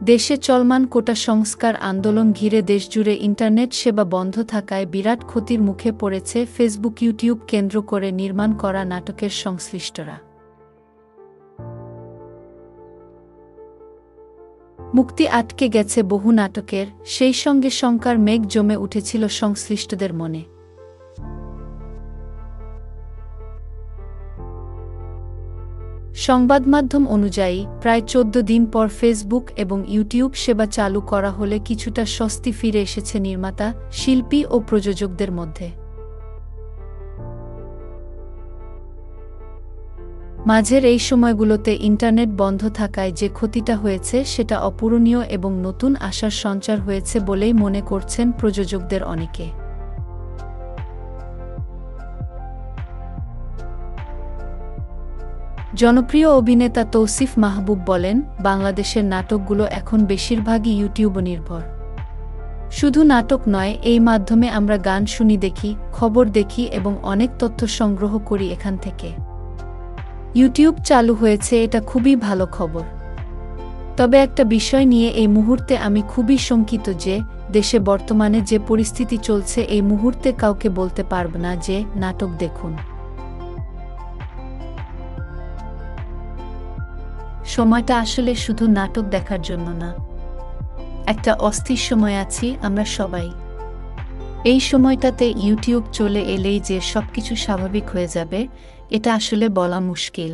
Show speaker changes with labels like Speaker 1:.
Speaker 1: দেশে চলমান কোটা সংস্কার আন্দোলন ঘিরে দেশজুড়ে ইন্টারনেট সেবা বন্ধ থাকায় বিরাট ক্ষতির মুখে পড়েছে ফেসবুক ইউটিউব কেন্দ্র করে নির্মাণ করা নাটকের সংশ্লিষ্টরা। মুক্তি আটকে গেছে বহু নাটকের, সেই সঙ্গে শঙ্কার মেঘ জমে উঠেছিল সংশ্লিষ্টদের মনে। সংবাদমাধ্যম অনুযায়ী প্রায় ১৪ দিন পর ফেসবুক এবং ইউটিউব সেবা চালু করা হলে কিছুটা স্বস্তি ফিরে এসেছে নির্মাতা, শিল্পী ও প্রযোজকদের মধ্যে। মাঝের এই সময়গুলোতে ইন্টারনেট বন্ধ থাকায় যে ক্ষতিটা হয়েছে সেটা অপূরণীয় এবং নতুন আশার সঞ্চার হয়েছে বলেই মনে করছেন প্রযোজকদের অনেকে। জনপ্রিয় অভিনেতা তৌসিফ মাহবুব বলেন, বাংলাদেশের নাটকগুলো এখন বেশিরভাগই ইউটিউব নির্ভর। শুধু নাটক নয়, এই মাধ্যমে আমরা গান শুনি, দেখি, খবর দেখি এবং অনেক তথ্য সংগ্রহ করি এখান থেকে। ইউটিউব চালু হয়েছে, এটা খুবই ভালো খবর। তবে একটা বিষয় নিয়ে এই মুহূর্তে আমি খুবই শঙ্কিত যে দেশে বর্তমানে যে পরিস্থিতি চলছে, এই মুহূর্তে কাউকে বলতে পারব না যে নাটক দেখুন। সময়টা আসলে শুধু নাটক দেখার জন্য না। একটা অস্থির সময় আছি আমরা সবাই। এই সময়টাতে ইউটিউব চলে এলেই যে সবকিছু স্বাভাবিক হয়ে যাবে, এটা আসলে বলা মুশকিল।